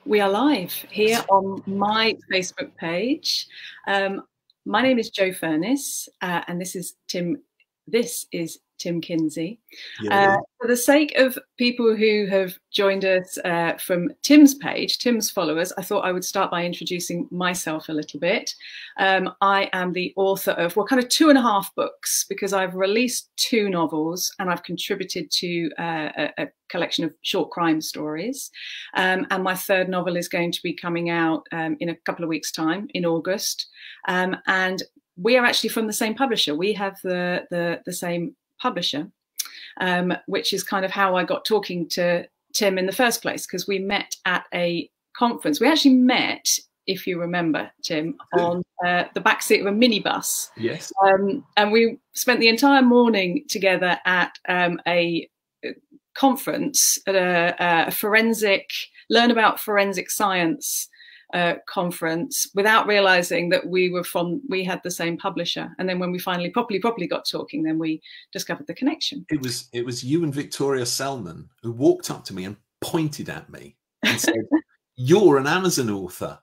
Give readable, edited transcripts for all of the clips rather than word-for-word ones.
We are live here on my Facebook page. My name is Jo Furness, and this is Tim. This is Tim Kinsey. For the sake of people who have joined us from Tim's page, Tim's followers, I thought I would start by introducing myself a little bit. I am the author of, well, kind of 2.5 books, because I've released 2 novels and I've contributed to a collection of short crime stories. And my 3rd novel is going to be coming out in a couple of weeks' time, in August. And we are actually from the same publisher. We have the same publisher, which is kind of how I got talking to Tim in the first place, because we met at a conference. We actually met, if you remember, Tim, on the backseat of a minibus. Yes. And we spent the entire morning together at a conference, at a forensic, learn about forensic science conference, without realizing that we had the same publisher. And then when we finally properly got talking, then we discovered the connection. It was you and Victoria Selman who walked up to me and pointed at me and said, "You're an Amazon author."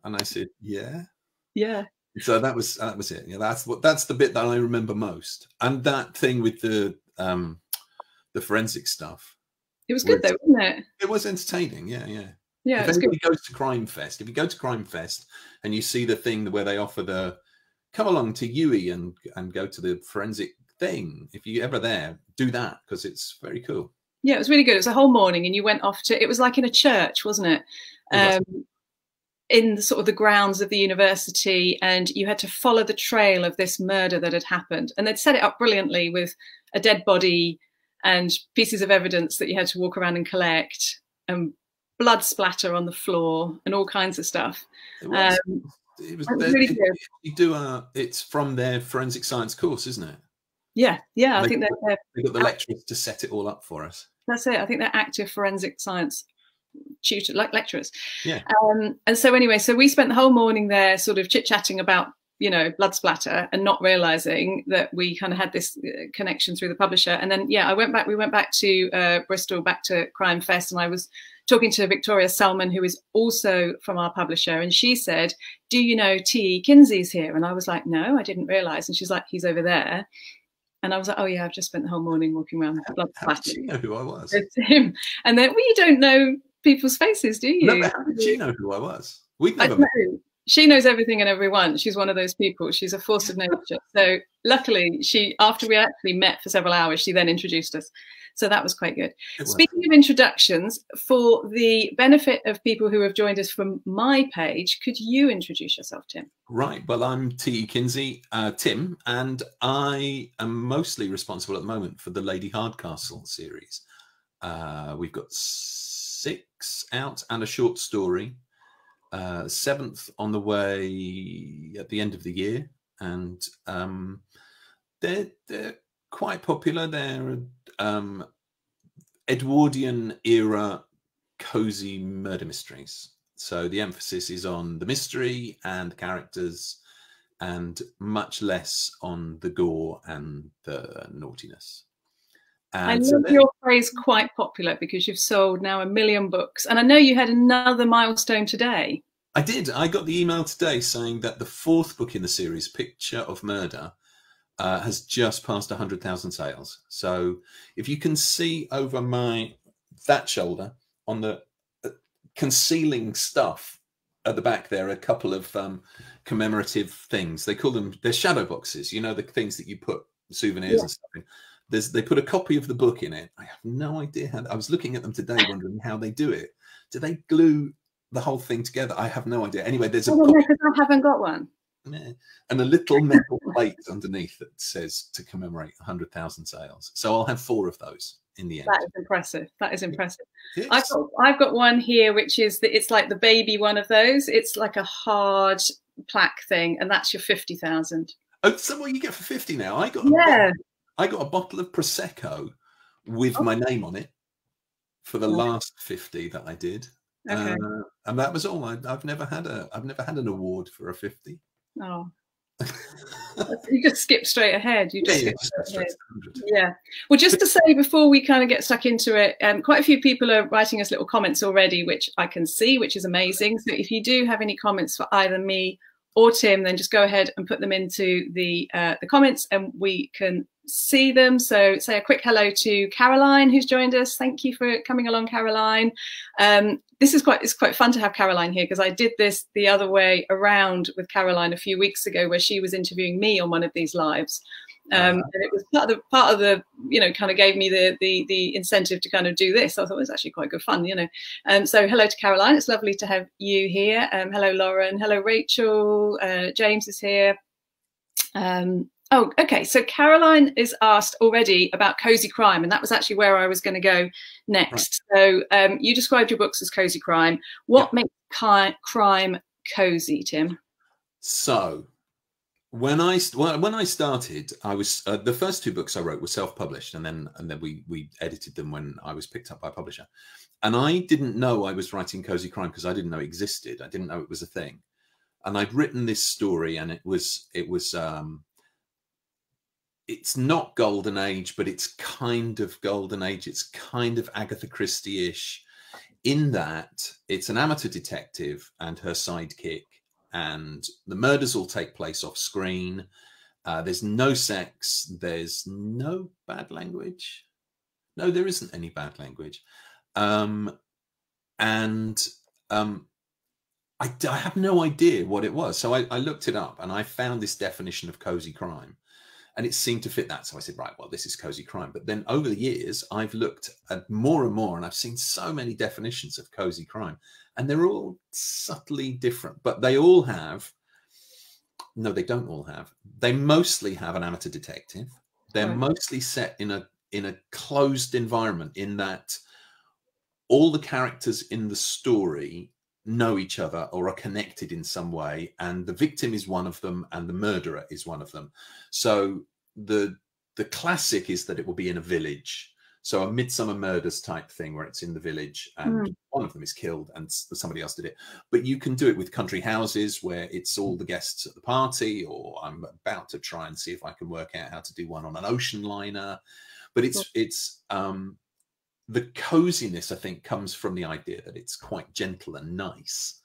And I said, "Yeah." So that was it. Yeah, that's the bit that I remember most. And that thing with the forensic stuff, it was good though, wasn't it? It was entertaining. Yeah. Yeah, if anybody goes to Crime Fest, if you go to Crime Fest and you see the thing where they offer the come along to UE and go to the forensic thing, if you're ever there, do that, because it's very cool. Yeah, it was really good. It was a whole morning, and you went off to, it was like in a church, wasn't it? In the sort of the grounds of the university, and you had to follow the trail of this murder that had happened. And they'd set it up brilliantly with a dead body and pieces of evidence that you had to walk around and collect, and blood splatter on the floor and all kinds of stuff. It was really good. You do it's from their forensic science course, isn't it? Yeah. I think they've got the lecturers to set it all up for us. That's it. I think they're active forensic science tutor, like lecturers. Yeah. And so anyway, so we spent the whole morning there sort of chit-chatting about, you know, blood splatter, and not realizing that we kind of had this connection through the publisher. And then, yeah, we went back to Bristol, back to Crime Fest, and I was talking to Victoria Selman, who is also from our publisher, and she said, "Do you know T.E. Kinsey's here?" And I was like, "No, I didn't realize." And she's like, "He's over there." And I was like, "Oh yeah, I've just spent the whole morning walking around with blood splatter." How did she know who I was? It's him. And then, well, you don't know people's faces, do you? No, but how did she know who I was? We've never met. She knows everything and everyone. She's one of those people. She's a force of nature. So luckily, after we actually met for several hours, she then introduced us. So that was quite good. Speaking of introductions, for the benefit of people who have joined us from my page, could you introduce yourself, Tim? Right. Well, I'm T.E. Kinsey, Tim, and I am mostly responsible at the moment for the Lady Hardcastle series. We've got 6 out and a short story. 7th on the way at the end of the year, and they're quite popular. They're Edwardian era cozy murder mysteries, so the emphasis is on the mystery and the characters, and much less on the gore and the naughtiness. I love your phrase "quite popular," because you've sold now 1 million books. And I know you had another milestone today. I did. I got the email today saying that the 4th book in the series, Picture of Murder, has just passed 100,000 sales. So if you can see over that shoulder on the concealing stuff at the back, there are a couple of commemorative things. They call them, they're shadow boxes, you know, the things that you put souvenirs and stuff in. They put a copy of the book in it. I have no idea how. I was looking at them today, wondering how they do it. Do they glue the whole thing together? I have no idea. Anyway, there's because I haven't got one. And a little metal plate underneath that says to commemorate 100,000 sales. So I'll have 4 of those in the end. That is impressive. That is impressive. Yes. I've got one here, which is it's like the baby one of those. It's like a hard plaque thing, and that's your 50,000. Oh, so what you get for 50 now? I got a bottle of Prosecco with my name on it for the last 50 that I did. Okay. And that was all. I've never had an award for a 50. Oh. You just skip straight ahead. You just Yeah, skip straight ahead. 100. Yeah. Well, just to say before we kind of get stuck into it, quite a few people are writing us little comments already, which I can see, which is amazing. So if you do have any comments for either me or Tim, then just go ahead and put them into the comments and we can see them. So say a quick hello to Caroline, who's joined us. Thank you for coming along, Caroline. It's quite fun to have Caroline here, because I did this the other way around with Caroline a few weeks ago, where she was interviewing me on one of these lives. And it was part of the kind of gave me the incentive to kind of do this. So I thought it was actually quite good fun, so hello to Caroline, it's lovely to have you here. Hello Lauren, hello Rachel, James is here. Oh, okay, so Caroline is asked already about cozy crime, and that was actually where I was going to go next. Right. So you described your books as cozy crime. What makes crime cozy, Tim? So when I started, I was the first 2 books I wrote were self-published, and then we edited them when I was picked up by a publisher. And I didn't know I was writing cozy crime because I didn't know it existed. I didn't know it was a thing. And I'd written this story, and it's not golden age, but it's kind of golden age. It's kind of Agatha Christie-ish, in that it's an amateur detective and her sidekick, and the murders all take place off screen. There's no sex. There's no bad language. No, there isn't any bad language. I have no idea what it was. So I looked it up, and I found this definition of cozy crime, and it seemed to fit that. So I said, right, well, this is cozy crime. But then over the years, I've looked at more and more, and I've seen so many definitions of cozy crime, and they're all subtly different, but they all have, no, they don't all have, they mostly have an amateur detective. They're mostly set in a closed environment, in that all the characters in the story know each other or are connected in some way, and the victim is one of them and the murderer is one of them. So the classic is that it will be in a village, so a Midsummer Murders type thing, where it's in the village and one of them is killed and somebody else did it. But you can do it with country houses, where it's all the guests at the party, or I'm about to try and see if I can work out how to do one on an ocean liner. But it's the coziness, I think, comes from the idea that it's quite gentle and nice,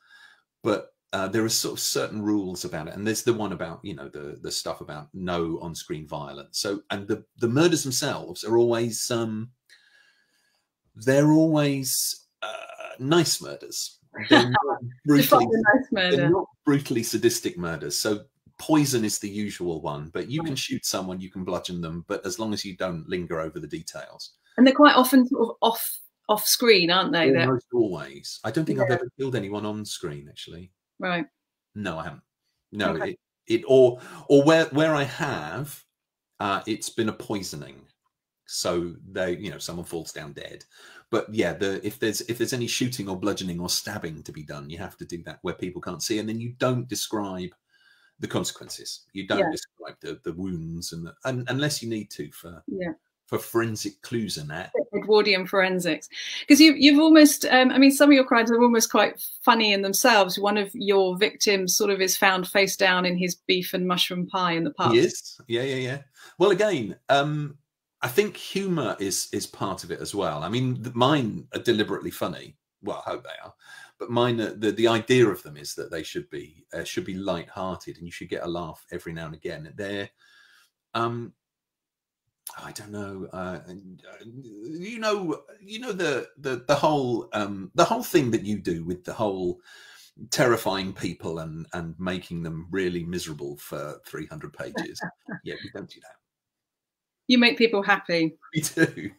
but there are sort of certain rules about it. And there's the one about, the stuff about no on-screen violence. So, and the murders themselves are always, they're always nice murders. They're not brutally sadistic murders. So poison is the usual one, but you can shoot someone, you can bludgeon them, but as long as you don't linger over the details. And they're quite often sort of off screen, aren't they? Almost always. I don't think I've ever killed anyone on screen, actually. Right. No, I haven't. No, or where I have, it's been a poisoning. So someone falls down dead. But yeah, if there's any shooting or bludgeoning or stabbing to be done, you have to do that where people can't see, and then you don't describe the consequences. You don't describe the wounds and unless you need to for forensic clues and that. Edwardian forensics. Because you've almost, some of your crimes are almost quite funny in themselves. One of your victims sort of is found face down in his beef and mushroom pie in the pub. He is? Yeah. Well, again, I think humour is part of it as well. I mean, mine are deliberately funny. Well, I hope they are. But mine, the idea of them is that they should be light-hearted, and you should get a laugh every now and again. They're I don't know. The whole thing that you do with the whole terrifying people and making them really miserable for 300 pages. Yeah, we don't do that. You make people happy. We do,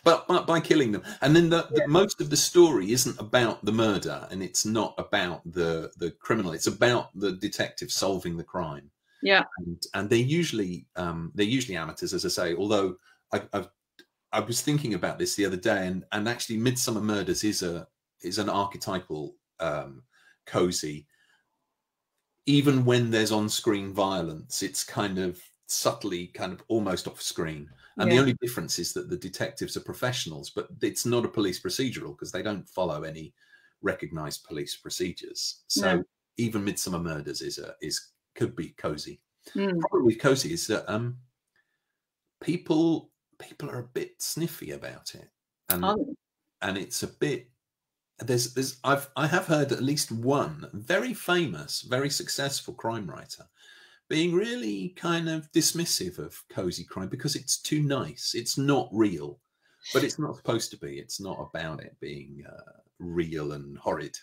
but by killing them. And then most of the story isn't about the murder, and it's not about the criminal. It's about the detective solving the crime. Yeah, and they're usually amateurs, as I say. Although I was thinking about this the other day, and actually, Midsummer Murders is an archetypal cozy. Even when there's on-screen violence, it's kind of subtly, kind of almost off-screen. And the only difference is that the detectives are professionals, but it's not a police procedural because they don't follow any recognised police procedures. So even Midsummer Murders could be cozy. Problem with Cozy is that people are a bit sniffy about it, and it's a bit. I have heard at least one very famous, very successful crime writer being really kind of dismissive of cozy crime because it's too nice. It's not real, but it's not supposed to be. It's not about it being real and horrid.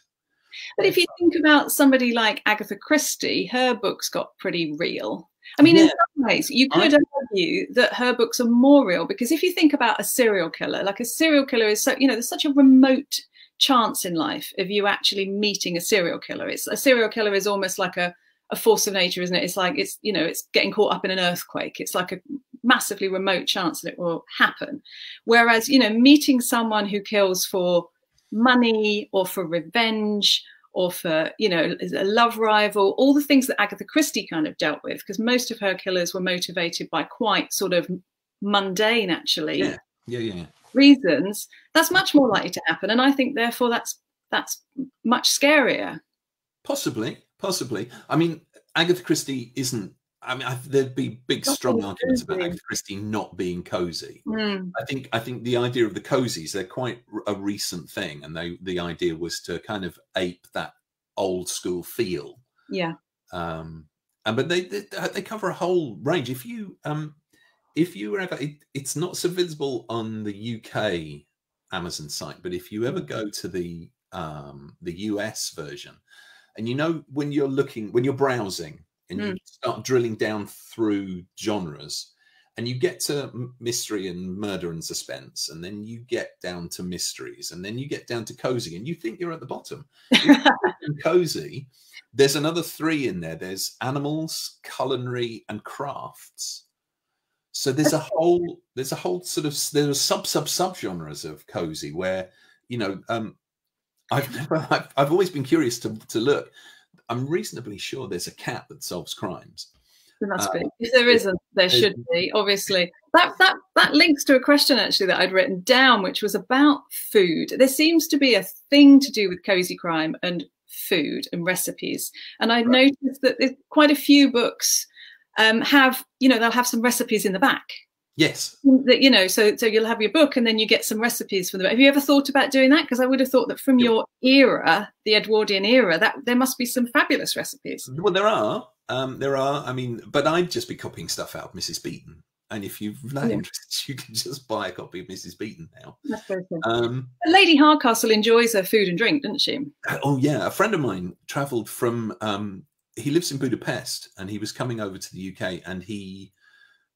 But if you think about somebody like Agatha Christie, her books got pretty real. I mean, in some ways, you could argue that her books are more real, because if you think about a serial killer, like a serial killer is so, there's such a remote chance in life of you actually meeting a serial killer. A serial killer is almost like a force of nature, isn't it? It's like it's getting caught up in an earthquake. It's like a massively remote chance that it will happen. Whereas, meeting someone who kills for money or for revenge or for, a love rival, all the things that Agatha Christie kind of dealt with, because most of her killers were motivated by quite sort of mundane, actually, reasons, that's much more likely to happen. And I think, therefore, that's much scarier. Possibly. I mean, Agatha Christie isn't. I mean, there'd be big, strong arguments about Agatha Christie not being cozy. I think the idea of the cozies, they're quite a recent thing, and the idea was to kind of ape that old school feel. Yeah. But they cover a whole range. If you were ever, it's not so visible on the UK Amazon site, but if you ever go to the US version, and when you're browsing and you start drilling down through genres, and you get to mystery and murder and suspense, and then you get down to mysteries, and then you get down to cozy, and you think you're at the bottom. Cozy, there's another 3 in there. There's animals, culinary, and crafts. So there's a whole sort of, there are sub genres of cozy where, I've always been curious to look. I'm reasonably sure there's a cat that solves crimes. There must be. If there isn't, there should be, obviously. That links to a question, actually, that I'd written down, which was about food. There seems to be a thing to do with cozy crime and food and recipes. And I noticed that there's quite a few books have, they'll have some recipes in the back. Yes. That, so you'll have your book and then you get some recipes from the book. Have you ever thought about doing that? Because I would have thought that from your era, the Edwardian era, that there must be some fabulous recipes. Well, there are. I mean, but I'd just be copying stuff out of Mrs. Beeton. And if you've that interest, you can just buy a copy of Mrs. Beeton now. That's very cool. Lady Hardcastle enjoys her food and drink, doesn't she? Oh, yeah. A friend of mine travelled from, he lives in Budapest, and he was coming over to the UK, and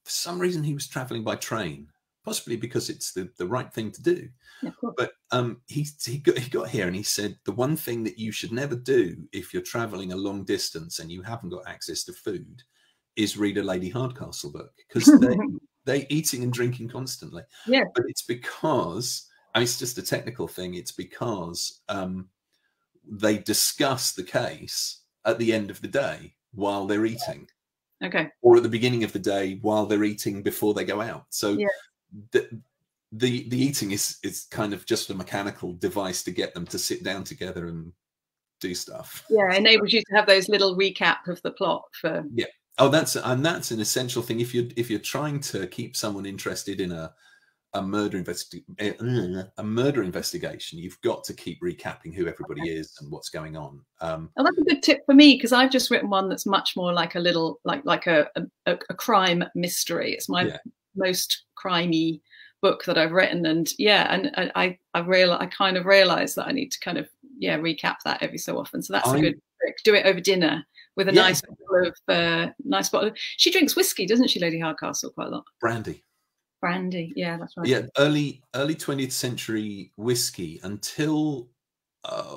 for some reason, he was travelling by train, possibly because it's the right thing to do. Yeah, but he got here and he said, the one thing that you should never do if you're travelling a long distance and you haven't got access to food is read a Lady Hardcastle book, because they're eating and drinking constantly. Yeah. But it's because, it's just a technical thing. It's because they discuss the case at the end of the day while they're eating. Okay. Or at the beginning of the day while they're eating before they go out. So the eating is kind of just a mechanical device to get them to sit down together and do stuff. Yeah, enables you to have those little recap of the plot for. Yeah. Oh, that's an essential thing. If you're trying to keep someone interested in a murder investigation, you've got to keep recapping who everybody is and what's going on. Oh, that's a good tip for me, because I've just written one that's much more like a little like a crime mystery. It's my most crimey book that I've written, and I kind of realized that I need to kind of recap that every so often. So that's a good trick. Do it over dinner with a nice bottle of. She drinks whiskey, doesn't she, Lady Hardcastle, quite a lot? Brandy, yeah, that's right. Yeah, early 20th century whiskey until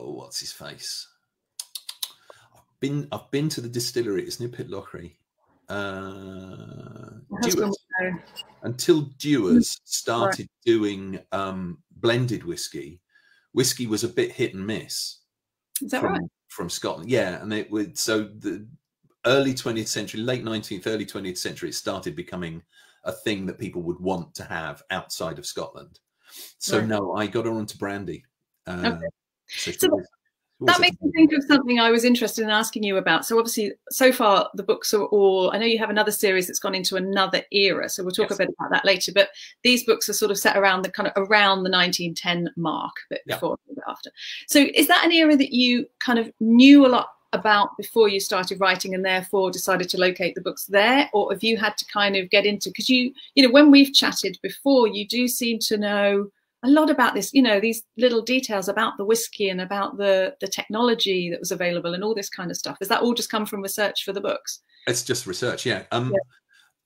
what's his face? I've been to the distillery. It's near Pitlochry. Until Dewars started doing blended whiskey. Whiskey was a bit hit and miss. Is that right? From Scotland, yeah, and it would. So the early 20th century, late 19th, early 20th century, it started becoming a thing that people would want to have outside of Scotland. So no, I got her onto brandy. Okay. That makes me think of something I was interested in asking you about. So obviously, so far, the books are all, I know you have another series that's gone into another era, so we'll talk a bit about that later, but these books are sort of set around the kind of around the 1910 mark, a bit before, a bit after. So is that an era that you kind of knew a lot about before you started writing and therefore decided to locate the books there? Or have you had to kind of get into, because you know, when we've chatted before, you do seem to know a lot about this, you know, these little details about the whiskey and about the technology that was available and all this kind of stuff. Does that all just come from research for the books? It's just research, yeah.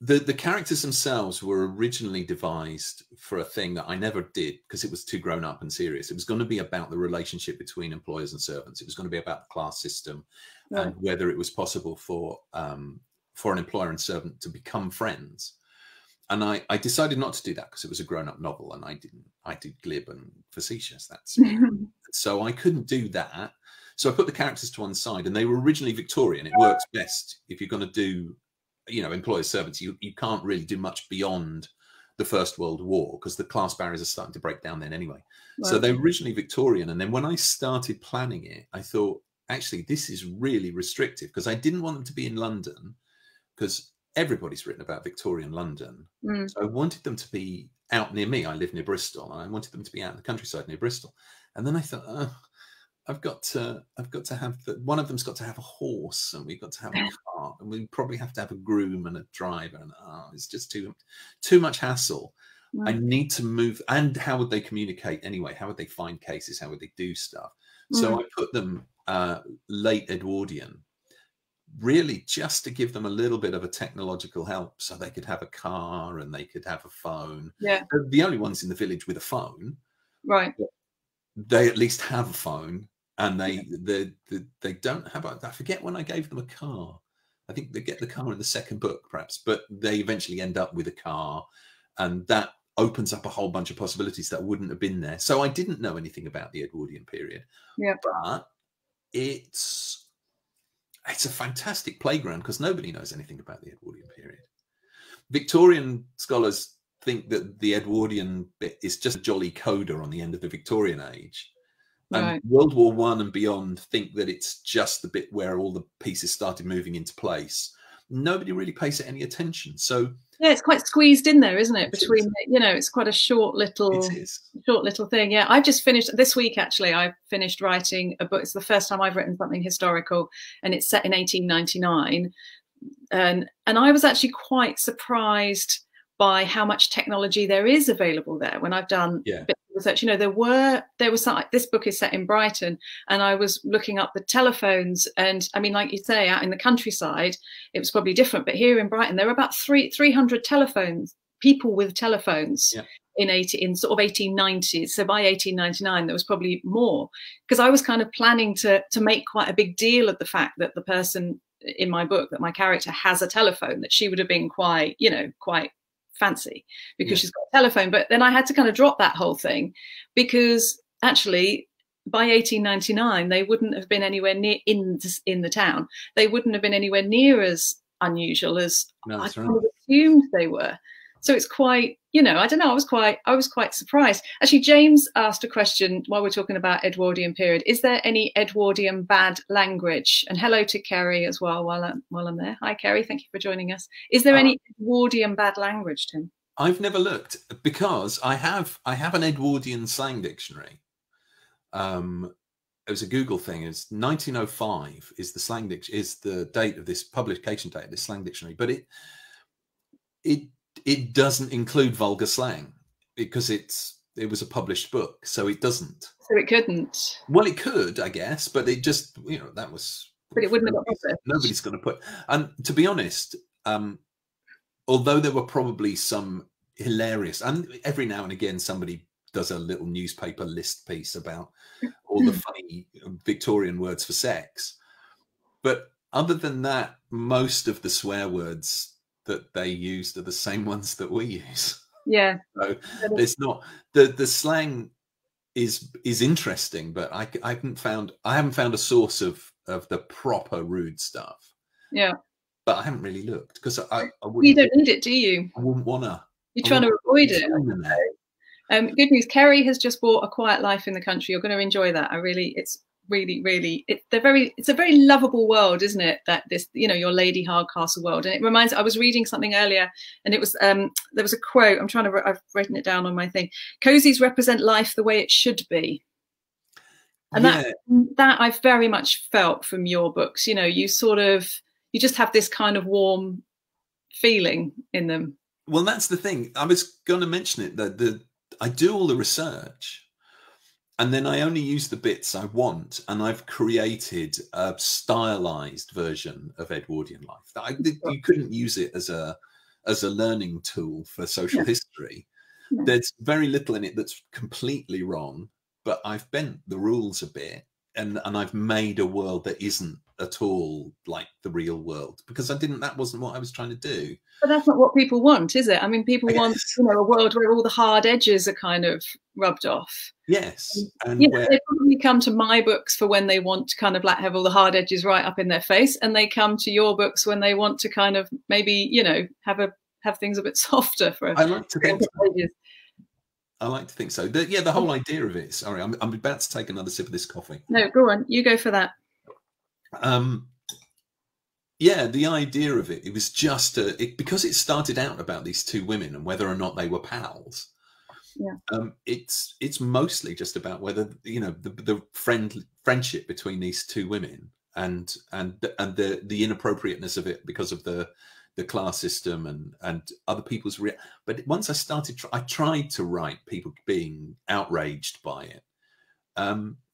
The characters themselves were originally devised for a thing that I never did because it was too grown up and serious. It was going to be about the relationship between employers and servants. It was going to be about the class system and whether it was possible for an employer and servant to become friends. And I decided not to do that because it was a grown-up novel, and I did glib and facetious. That's so I couldn't do that. So I put the characters to one side, and they were originally Victorian. It works best if you're going to do, you know, employers, servants. You can't really do much beyond the First World War because the class barriers are starting to break down then anyway. Right. So they were originally Victorian, and then when I started planning it, I thought, actually, this is really restrictive because I didn't want them to be in London because everybody's written about Victorian London. So I wanted them to be out near me. I live near Bristol. And I wanted them to be out in the countryside near Bristol. And then I thought, I've got to have one of them's got to have a horse, and we've got to have a car, and we probably have to have a groom and a driver. And it's just too much hassle. I need to move. And how would they communicate anyway? How would they find cases? How would they do stuff? So I put them late Edwardian, really just to give them a little bit of a technological help so they could have a car and they could have a phone. Yeah. They're the only ones in the village with a phone. Right. They at least have a phone, and they don't have I forget when I gave them a car. I think they get the car in the second book perhaps, but they eventually end up with a car, and that opens up a whole bunch of possibilities that wouldn't have been there. So I didn't know anything about the Edwardian period. Yeah. But it's a fantastic playground because nobody knows anything about the Edwardian period. Victorian scholars think that the Edwardian bit is just a jolly coda on the end of the Victorian age. And World War I and beyond think that it's just the bit where all the pieces started moving into place. Nobody really pays it any attention. So yeah, it's quite squeezed in there, isn't it? Between, you know, it's quite a short little thing. Yeah, I've just finished this week. Actually, I finished writing a book. It's the first time I've written something historical, and it's set in 1899. And I was actually quite surprised by how much technology there is available there. When I've done bits of research, you know, there was some, this book is set in Brighton, and I was looking up the telephones, and I mean, like you say, out in the countryside, it was probably different, but here in Brighton, there were about 300 telephones, people with telephones in sort of 1890s. So by 1899, there was probably more, because I was kind of planning to make quite a big deal of the fact that the person in my book, that my character has a telephone, that she would have been quite, you know, quite fancy because she's got a telephone. But then I had to kind of drop that whole thing, because actually by 1899 they wouldn't have been anywhere near in the town. They wouldn't have been anywhere near as unusual as I kind of assumed they were. So it's quite, you know, I don't know, I was quite surprised. Actually, James asked a question while we're talking about Edwardian period. Is there any Edwardian bad language? And hello to Kerry as well while I'm there. Hi Kerry, thank you for joining us. Is there any Edwardian bad language, Tim? I've never looked, because I have an Edwardian slang dictionary. It was a Google thing. It's 1905 is the slang dictionary, is the date of this publication date of this slang dictionary, but it doesn't include vulgar slang because it was a published book, so it doesn't. So it couldn't. Well, it could, I guess, but it just, you know, that was. But it wouldn't have got published. Nobody's going to put. And to be honest, although there were probably some hilarious, and every now and again somebody does a little newspaper list piece about all the funny Victorian words for sex, but other than that, most of the swear words that they used are the same ones that we use. Yeah. So there's not the slang is interesting, but I haven't found a source of the proper rude stuff. Yeah. But I haven't really looked, because I wouldn't. You don't need it, do you? I wouldn't wanna. You're trying to avoid it. Good news. Kerry has just bought A Quiet Life in the Country. You're going to enjoy that. It's really, really, it's a very lovable world, isn't it? That this, you know, your Lady Hardcastle world. And it reminds, I was reading something earlier, and it was, there was a quote, I've written it down on my thing. Cozies represent life the way it should be. And that I've very much felt from your books. You know, you just have this kind of warm feeling in them. Well, that's the thing. I was going to mention it, that I do all the research, and then I only use the bits I want, and I've created a stylized version of Edwardian life. You couldn't use it as a learning tool for social history. There's very little in it that's completely wrong, but I've bent the rules a bit, and I've made a world that isn't at all like the real world, because that wasn't what I was trying to do. But that's not what people want, is it? I mean, people want, you know, a world where all the hard edges are kind of rubbed off. Yes. And you know, they probably come to my books for when they want to kind of like have all the hard edges right up in their face, and they come to your books when they want to kind of maybe, you know, have things a bit softer for. I like to think so. I like to think so. The whole idea of it. Sorry, I'm about to take another sip of this coffee. No, go on. You go for that. Yeah, the idea of it was just because it started out about these two women and whether or not they were pals. Yeah. It's mostly just about whether, you know, the friendship between these two women and the inappropriateness of it because of the class system and other people's but once I tried to write people being outraged by it,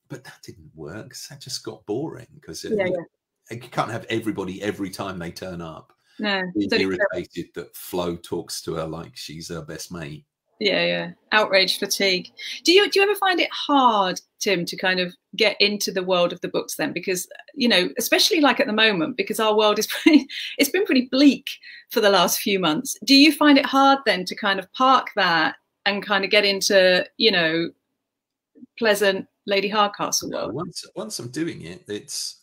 but that didn't work. That just got boring, because you can't have everybody every time they turn up being irritated that Flo talks to her like she's her best mate. Yeah. Outrage fatigue. Do you ever find it hard, Tim, to kind of get into the world of the books then? Because, you know, especially like at the moment, because our world is it's been pretty bleak for the last few months. Do you find it hard then to kind of park that and kind of get into, you know, pleasant Lady Hardcastle world? Once I'm doing it, it's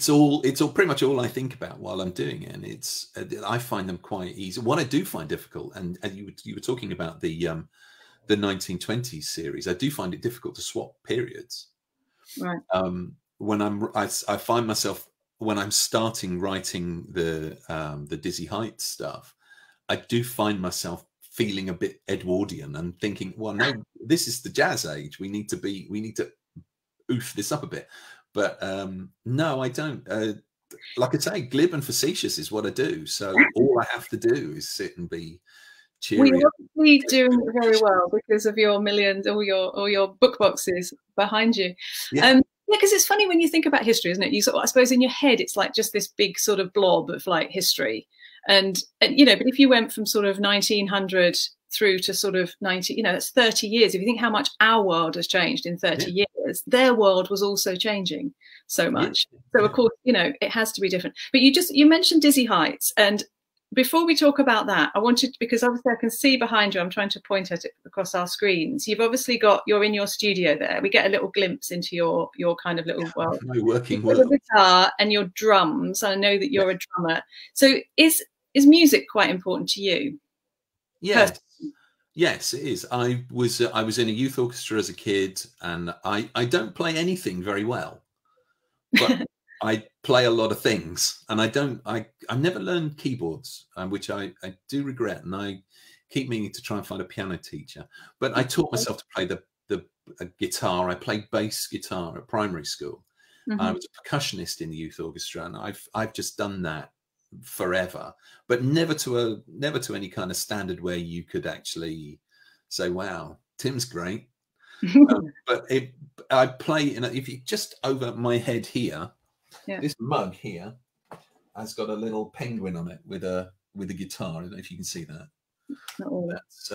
all pretty much all I think about while I'm doing it, and I find them quite easy. What I do find difficult, and you were talking about the 1920s series, I do find it difficult to swap periods. Right. When I find myself, when I'm starting writing the Dizzy Heights stuff, I do find myself feeling a bit Edwardian and thinking, well, no, this is the Jazz Age. We need to oof this up a bit. But no, I don't. Like I say, glib and facetious is what I do. So all I have to do is sit and be cheery. Well, you're obviously doing it very well because of your millions, all your book boxes behind you. Yeah, because it's funny when you think about history, isn't it? You sort of, I suppose in your head, it's like just this big sort of blob of like history, and you know. But if you went from sort of 1900 through to sort of 90, you know, that's 30 years. If you think how much our world has changed in 30 years, their world was also changing so much. So of course, you know, it has to be different. But you mentioned Dizzy Heights, and before we talk about that, I wanted, because obviously I can see behind you, I'm trying to point at it across our screens. You've obviously you're in your studio there. We get a little glimpse into your kind of little world. My working world. Your guitar and your drums. I know that you're a drummer. So is music quite important to you? Yes. Yes, it is. I was in a youth orchestra as a kid, and I don't play anything very well, but I play a lot of things, and I never learned keyboards, which I do regret, and I keep meaning to try and find a piano teacher. But I taught myself to play the guitar. I played bass guitar at primary school. I was a percussionist in the youth orchestra, and I've just done that forever, but never to any kind of standard where you could actually say, wow, Tim's great. But I play if you just over my head here, this mug here has got a little penguin on it with a guitar. I don't know if you can see that. That's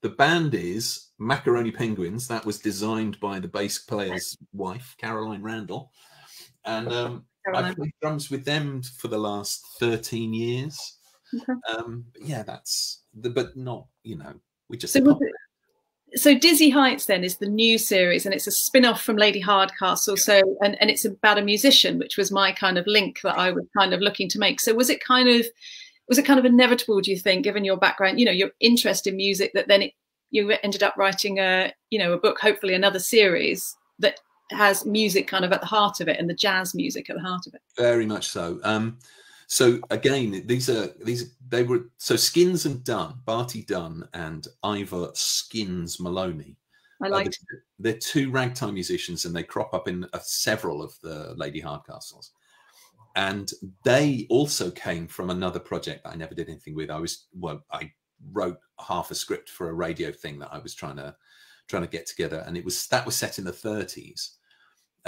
the band is Macaroni Penguins. That was designed by the bass player's wife, Caroline Randall, and I've played drums with them for the last 13 years. Yeah, but not, you know, we just. So Dizzy Heights then is the new series, and it's a spin-off from Lady Hardcastle. So and it's about a musician, which was my kind of link that I was kind of looking to make. So was it kind of inevitable, do you think, given your background, you know, your interest in music, that then you ended up writing a book, hopefully another series that has music kind of at the heart of it, and the jazz music at the heart of it. Very much so. So again, they were Skins and Dunn, Barty Dunn and Ivor Skins Maloney. They're two ragtime musicians, and they crop up in several of the Lady Hardcastles. And they also came from another project that I never did anything with. I wrote half a script for a radio thing that I was trying to get together, and that was set in the 30s.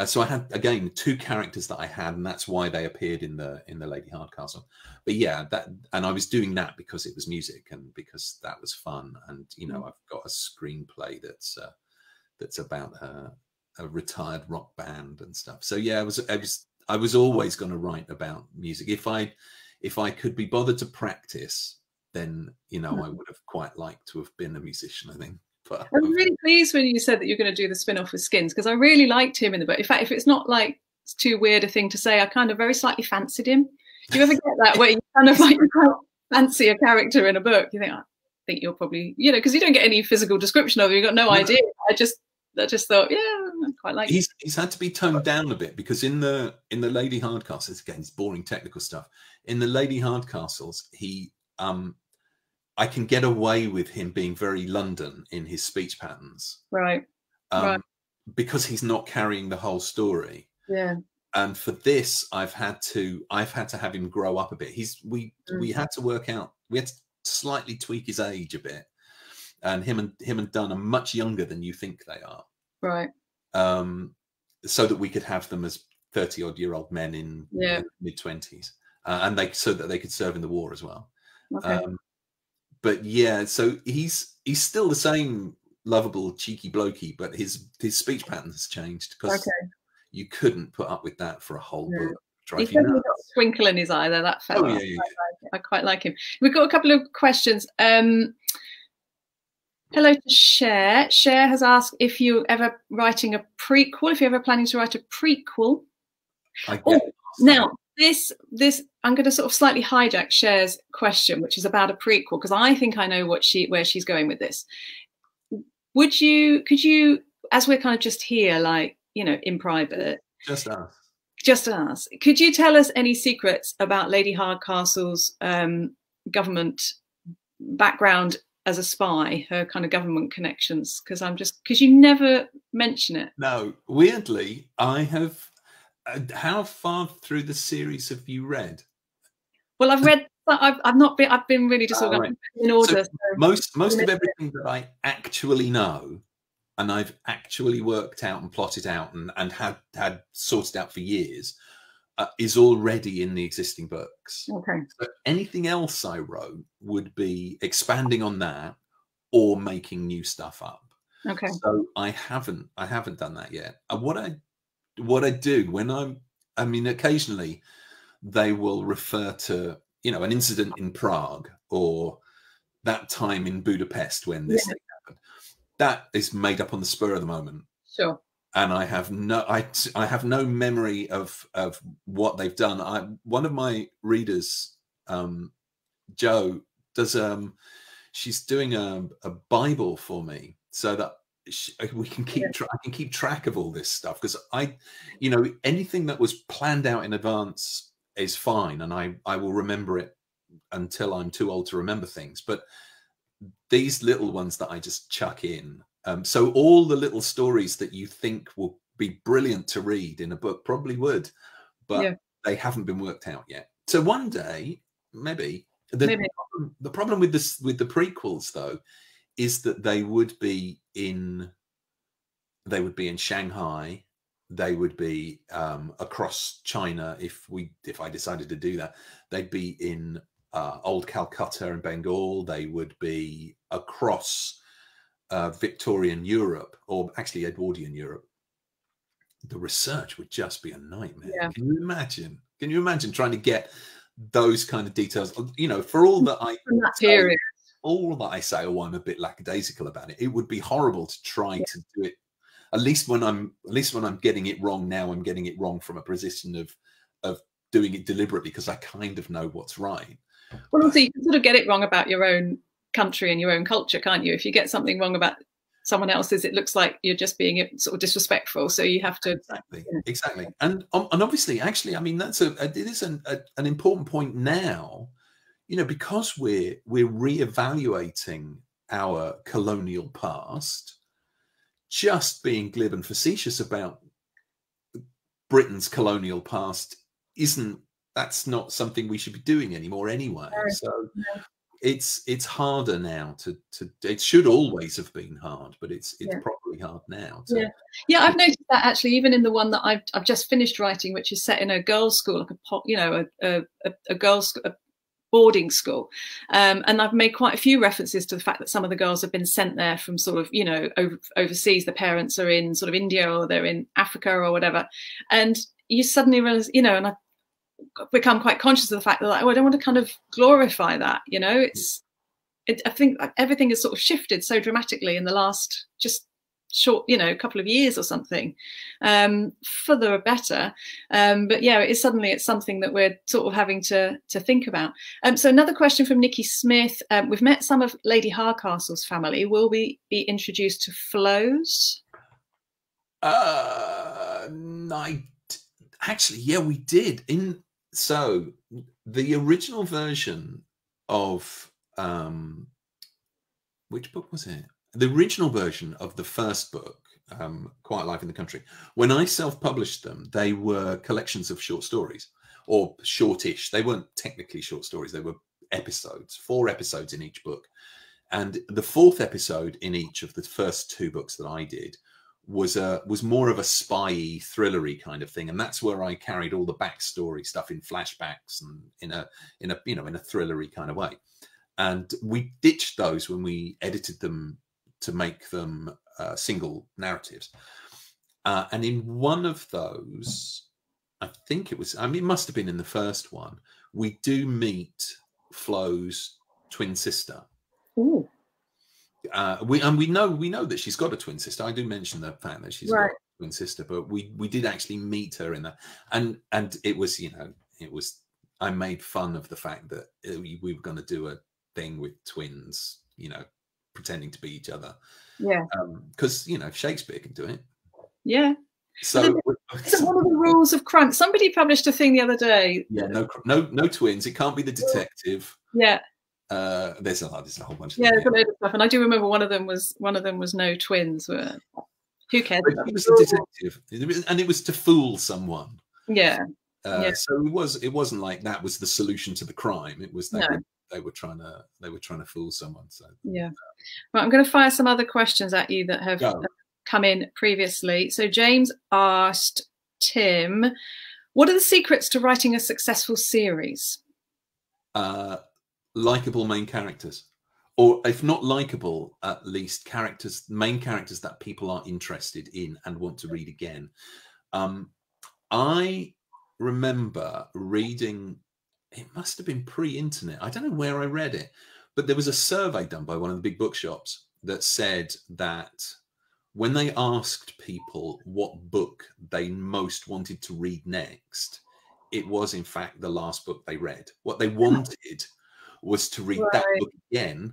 So I had, again, two characters that I had, and that's why they appeared in the Lady Hardcastle. But yeah, and I was doing that because it was music and because that was fun. And I've got a screenplay that's about a retired rock band and stuff. So yeah, I was always going to write about music. If I could be bothered to practice, then I would have quite liked to have been a musician, I think. But I'm really pleased when you said that you're going to do the spin-off with Skins, because I really liked him in the book. In fact, if it's not like it's too weird a thing to say, I kind of very slightly fancied him. Do you ever get that where you kind of like fancy a character in a book? You think, I think you're probably, because you don't get any physical description of him. You've got no idea. I just thought, yeah, I quite like he's had to be toned down a bit, because in the Lady Hardcastles, again, it's boring technical stuff. In the Lady Hardcastles, I can get away with him being very London in his speech patterns, right? Because he's not carrying the whole story. Yeah. And for this, I've had to have him grow up a bit. We had to work out. We had to slightly tweak his age a bit, and him and Dunn are much younger than you think they are, right? So that we could have them as 30-odd-year-old men in mid-20s, and so that they could serve in the war as well. Okay. But yeah, so he's still the same lovable, cheeky blokey, but his speech pattern has changed, because you couldn't put up with that for a whole book. He's definitely got a twinkle in his eye there, that fella. Oh, yeah. I quite like him. We've got a couple of questions. Hello to Cher. Cher has asked if you're ever writing a prequel, if you're ever planning to write a prequel. Now, this I'm going to sort of slightly hijack Cher's question, which is about a prequel, because I think I know where she's going with this. Could you, as we're kind of just here, like, in private, just ask, could you tell us any secrets about Lady Hardcastle's government background as a spy, her kind of government connections? Because you never mention it. No, weirdly, I have. How far through the series have you read? Well, I've read. I've not been. I've been really disorganized in order. So most of everything that I actually know, and I've actually worked out and plotted out and had sorted out for years, is already in the existing books. Okay. So anything else I wrote would be expanding on that or making new stuff up. Okay. So I haven't done that yet. What I do when occasionally they will refer to, an incident in Prague or that time in Budapest when this thing happened. That is made up on the spur of the moment. Sure. And I have no memory of what they've done. One of my readers, Jo, she's doing a Bible for me so that we can I can keep track of all this stuff, because anything that was planned out in advance is fine, and I will remember it until I'm too old to remember things. But these little ones that I just chuck in, so all the little stories that you think will be brilliant to read in a book probably would, but they haven't been worked out yet. So one day, maybe. The problem with the prequels, though, is that they would be in Shanghai, they would be across China if I decided to do that. They'd be in old Calcutta and Bengal. They would be across Victorian Europe, or actually Edwardian Europe. The research would just be a nightmare. Yeah. Can you imagine trying to get those kind of details? For all that I say, oh, I'm a bit lackadaisical about it. It would be horrible to try to do it. At least when I'm getting it wrong now, I'm getting it wrong from a position of doing it deliberately, because I kind of know what's right. Well, also you can sort of get it wrong about your own country and your own culture, can't you? If you get something wrong about someone else's, it looks like you're just being sort of disrespectful. So you have to exactly. And obviously, actually, I mean, it is an important point now, you know, because we're reevaluating our colonial past. Just being glib and facetious about Britain's colonial past that's not something we should be doing anymore anyway. So it's harder now to it should always have been hard, but it's probably hard now. Yeah, I've noticed that actually, even in the one that I've just finished writing, which is set in a girls' school, like a girls' boarding school, and I've made quite a few references to the fact that some of the girls have been sent there from sort of, you know, overseas. The parents are in sort of India or they're in Africa or whatever, and you suddenly realize, you know, and I've become quite conscious of the fact that, like, oh, I don't want to kind of glorify that, you know. I think everything has sort of shifted so dramatically in the last just short, you know, couple of years or something, for the better. But yeah, it's something that we're sort of having to think about. So another question from Nikki Smith. We've met some of Lady Hardcastle's family. Will we be introduced to Flo's? Actually, yeah, we did. So the original version of which book was it? The original version of the first book, Quiet Life in the Country, when I self-published them, they were collections of short stories, or shortish. They weren't technically short stories. They were episodes, 4 episodes in each book. And the 4th episode in each of the first 2 books that I did was more of a spy-y, thrillery kind of thing. And that's where I carried all the backstory stuff in flashbacks and in a thrillery kind of way. And we ditched those when we edited them to make them single narratives. And in one of those, I think it was, I mean, it must have been in the first one, we do meet Flo's twin sister. Ooh. We know that she's got a twin sister. I do mention the fact that she's got a twin sister, but we did actually meet her in that. And it was, you know, I made fun of the fact that we were going to do a thing with twins, you know, pretending to be each other. Yeah. Because, you know, Shakespeare can do it. Yeah. So isn't one of the rules of crime? Somebody published a thing the other day. Yeah, no twins. It can't be the detective. Yeah. There's a whole bunch of there's a load of stuff, and I do remember one of them was no twins. Who cares? It was a detective, and it was to fool someone. Yeah. So it wasn't like that was the solution to the crime. It was that they were trying to fool someone. So yeah. Right, I'm going to fire some other questions at you that have come in previously. So James asked Tim, what are the secrets to writing a successful series? Likeable main characters, or if not likable, at least main characters that people are interested in and want to read again. I remember reading, it must have been pre-internet, I don't know where I read it, but there was a survey done by one of the big bookshops that said that when they asked people what book they most wanted to read next, it was in fact the last book they read. What they wanted was to read that book again,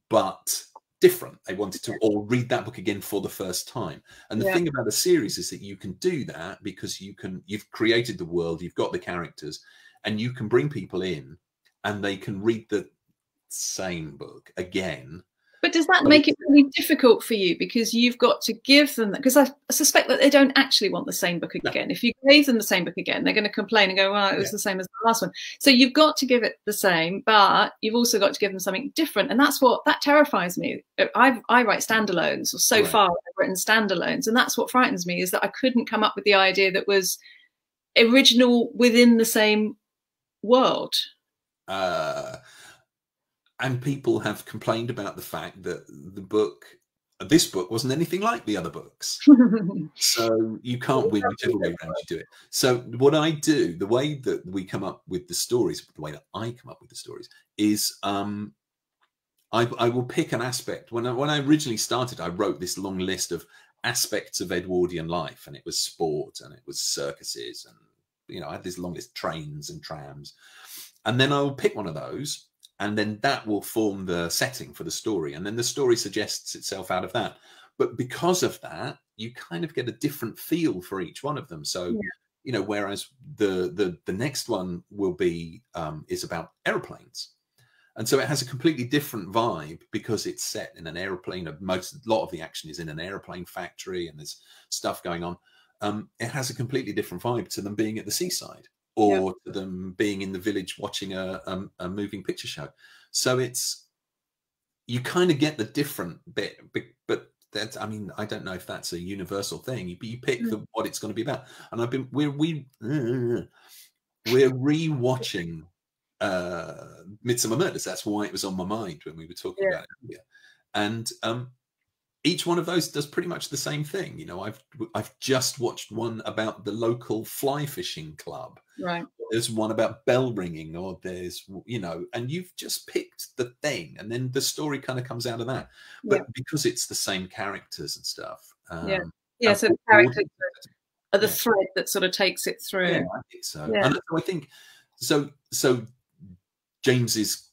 but different. They wanted to or read that book again for the first time. And the thing about a series is that you can do that because you've created the world, you've got the characters, and you can bring people in and they can read the same book again. But does that make it really difficult for you? Because you've got to give them that, because I suspect that they don't actually want the same book again. No. If you gave them the same book again, they're going to complain and go, well, it was the same as the last one. So you've got to give it the same, but you've also got to give them something different. And that terrifies me. I write standalones, or so far I've written standalones. And that's what frightens me, is that I couldn't come up with the idea that was original within the same world. And people have complained about the fact that this book wasn't anything like the other books. So you can't win whichever way around you do it. So what I do, the way that we come up with the stories, the way that I come up with the stories is I will pick an aspect. When I originally started, I wrote this long list of aspects of Edwardian life, and it was sport and it was circuses, and I had this long list, trains and trams. And then I will pick one of those, and then that will form the setting for the story, and then the story suggests itself out of that. But because of that, you kind of get a different feel for each one of them. So, you know, whereas the next one will be is about airplanes, and so it has a completely different vibe because it's set in an airplane. A lot of the action is in an airplane factory, and there's stuff going on. It has a completely different vibe to them being at the seaside, or to them being in the village watching a moving picture show. So it's, you kind of get the different bit, but that's, I mean, I don't know if that's a universal thing. You pick what it's going to be about. And we're rewatching Midsomer Murders. That's why it was on my mind when we were talking about it earlier. And each one of those does pretty much the same thing. You know, I've just watched one about the local fly fishing club. Right. There's one about bell ringing, or there's, you know, and you've just picked the thing, and then the story kind of comes out of that. But because it's the same characters and stuff. So the characters are the thread that sort of takes it through. Yeah, I think so. And so I think so. James's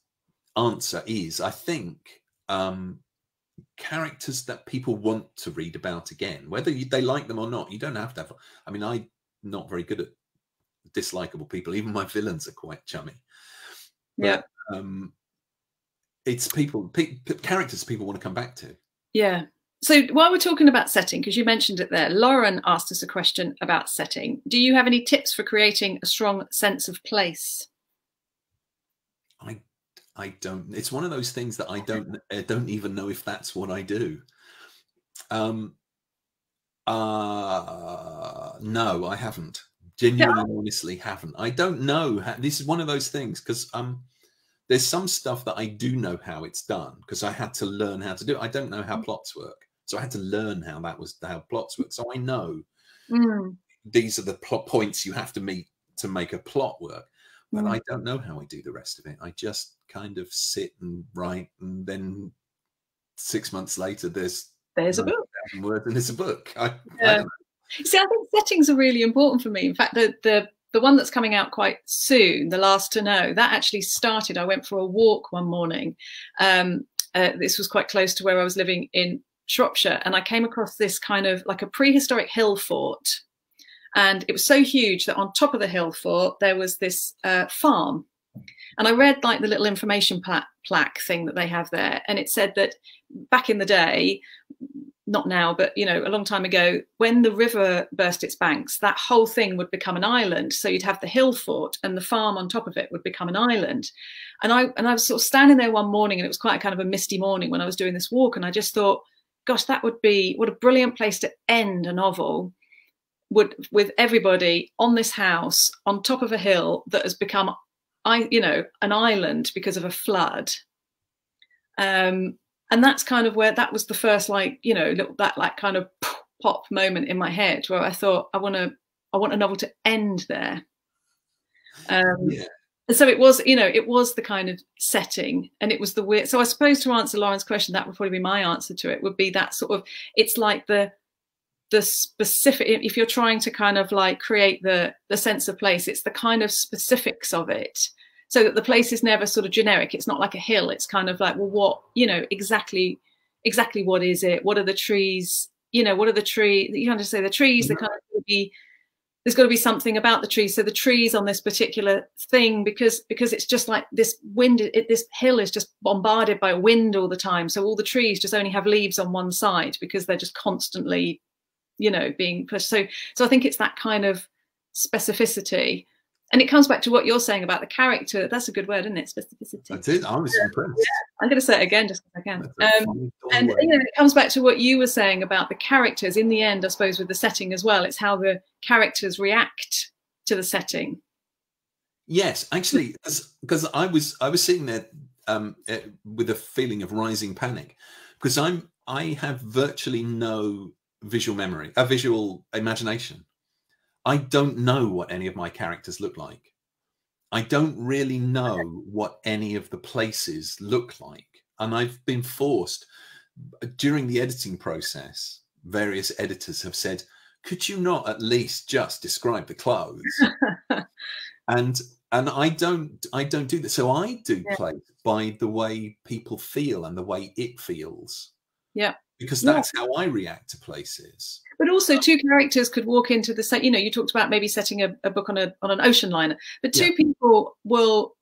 answer is, I think, characters that people want to read about again, whether they like them or not. You don't have to have. I mean, I'm not very good at dislikable people. Even my villains are quite chummy. But, it's characters people want to come back to. Yeah. So while we're talking about setting, because you mentioned it there, Lauren asked us a question about setting. Do you have any tips for creating a strong sense of place? I don't. It's one of those things that I don't even know if that's what I do. No, I haven't. Genuinely, honestly, haven't. I don't know. This is one of those things, because there's some stuff that I do know how it's done, because I had to learn how to do it. I don't know how plots work, so I had to learn how plots work. So I know these are the plot points you have to meet to make a plot work. But I don't know how I do the rest of it. I just kind of sit and write, and then 6 months later, there's a book. Words, and it's a book. I don't know. See, I think settings are really important for me. In fact, the one that's coming out quite soon, The Last to Know, that actually started. I went for a walk one morning. This was quite close to where I was living in Shropshire, and I came across this kind of like a prehistoric hill fort. And it was so huge that on top of the hill fort, there was this farm. And I read like the little information plaque thing that they have there. And it said that back in the day, not now, but, you know, a long time ago, when the river burst its banks, that whole thing would become an island. So you'd have the hill fort, and the farm on top of it would become an island. And I was sort of standing there one morning, and it was quite a kind of a misty morning when I was doing this walk. And I just thought, gosh, that would be, what a brilliant place to end a novel. With everybody on this house on top of a hill that has become, you know, an island because of a flood. And that's kind of where that was the first, like, you know, that like kind of pop moment in my head where I thought, I want a novel to end there. So it was, you know, it was the kind of setting, and it was the weird. So I suppose to answer Lauren's question, that would probably be my answer to it, would be that sort of, it's like the specific, if you're trying to kind of like create the sense of place, it's the kind of specifics of it, so that the place is never sort of generic. It's not like a hill. It's kind of like, well, what, you know, exactly what is it? What are the trees? You know, what are the trees? You can't just say the trees. They kind of be, there's got to be something about the trees. So the trees on this particular thing, because it's just like this wind, this hill is just bombarded by wind all the time. So all the trees just only have leaves on one side because they're just constantly, you know, being pushed. So I think it's that kind of specificity. And it comes back to what you're saying about the character. That's a good word, isn't it? Specificity. That's it. I was impressed. Yeah. I'm going to say it again just because I can. And you know, it comes back to what you were saying about the characters. In the end, I suppose, with the setting as well, it's how the characters react to the setting. Yes, actually, because I was sitting there with a feeling of rising panic, because I have virtually no visual memory, a visual imagination. I don't know what any of my characters look like. I don't really know what any of the places look like. And I've been forced, during the editing process, various editors have said, could you not at least just describe the clothes? And And I don't do that. So I do play by the way people feel and the way it feels. Yeah. Because that's how I react to places. But also, two characters could walk into the set. You know, you talked about maybe setting a book on an ocean liner, but two people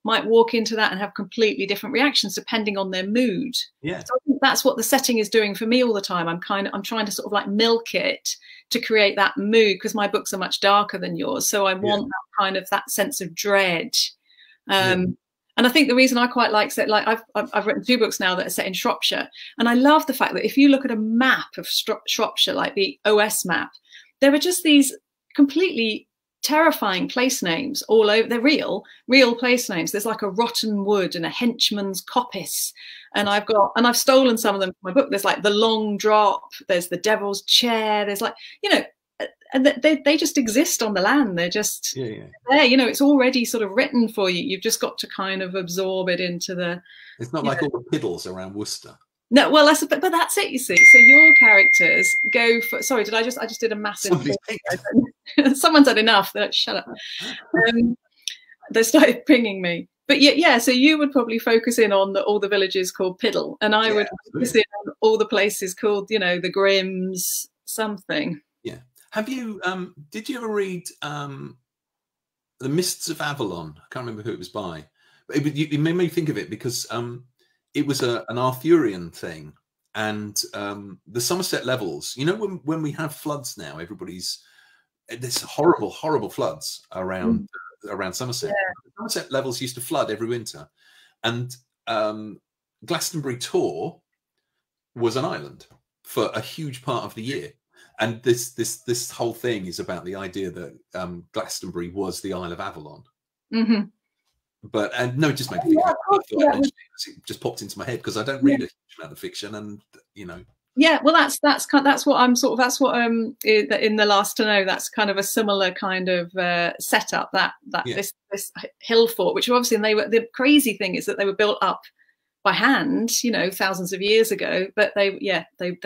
might walk into that and have completely different reactions depending on their mood. Yeah. So I think that's what the setting is doing for me all the time. I'm trying to sort of like milk it to create that mood, because my books are much darker than yours. So I want that kind of that sense of dread. And I think the reason I quite like I've written 2 books now that are set in Shropshire, and I love the fact that if you look at a map of Shropshire, like the OS map, there are just these completely terrifying place names all over. They're real place names. There's like a rotten wood and a henchman's coppice, and I've stolen some of them from my book. There's like the Long Drop. There's the Devil's Chair. There's like, you know. And they just exist on the land. They're just there, you know, it's already sort of written for you. You've just got to kind of absorb it into the... It's not like all the piddles around Worcester. No, well, but that's it, you see. So your characters go for... Sorry, I just did a massive... Someone's had enough. They're like, shut up. They started pinging me. But yeah, so you would probably focus in on all the villages called Piddle, and I would focus in on all the places called, you know, the Grims, something. Yeah. Have you, did you ever read The Mists of Avalon? I can't remember who it was by. But it made me think of it because it was an Arthurian thing. And the Somerset Levels, you know, when we have floods now, there's horrible, horrible floods around Somerset. The Somerset Levels used to flood every winter. And Glastonbury Tor was an island for a huge part of the year. And this whole thing is about the idea that Glastonbury was the Isle of Avalon. But no, it just made me think. It just popped into my head because I don't read a huge amount of fiction, and you know. Yeah, well, that's what I'm sort of. That's what in The Last to Know. That's kind of a similar kind of setup. This hill fort, which obviously the crazy thing is that they were built up by hand, you know, thousands of years ago. But they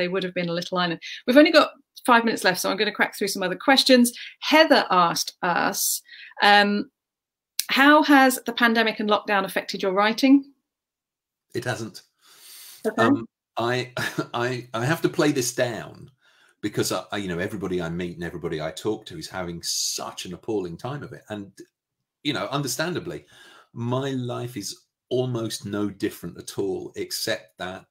would have been a little island. We've only got 5 minutes left, so I'm going to crack through some other questions. Heather asked us, how has the pandemic and lockdown affected your writing? It hasn't. Okay. I have to play this down because you know, everybody I meet and everybody I talk to is having such an appalling time of it, and you know, understandably, my life is almost no different at all, except that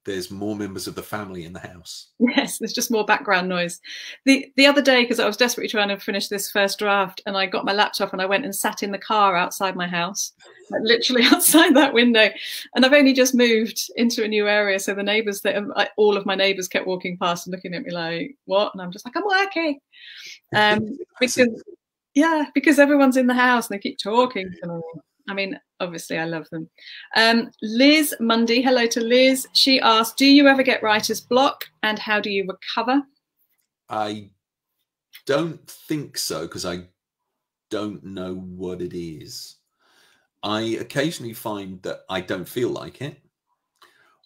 there's more members of the family in the house. Yes, there's just more background noise. The other day, because I was desperately trying to finish this first draft, and I got my laptop and I went and sat in the car outside my house, like literally outside that window. And I've only just moved into a new area, so the neighbours, all of my neighbours kept walking past and looking at me like, "What?" And I'm just like, "I'm working," because everyone's in the house and they keep talking to me. I mean, obviously, I love them. Liz Mundy, hello to Liz. She asked, do you ever get writer's block, and how do you recover? I don't think so, because I don't know what it is. I occasionally find that I don't feel like it,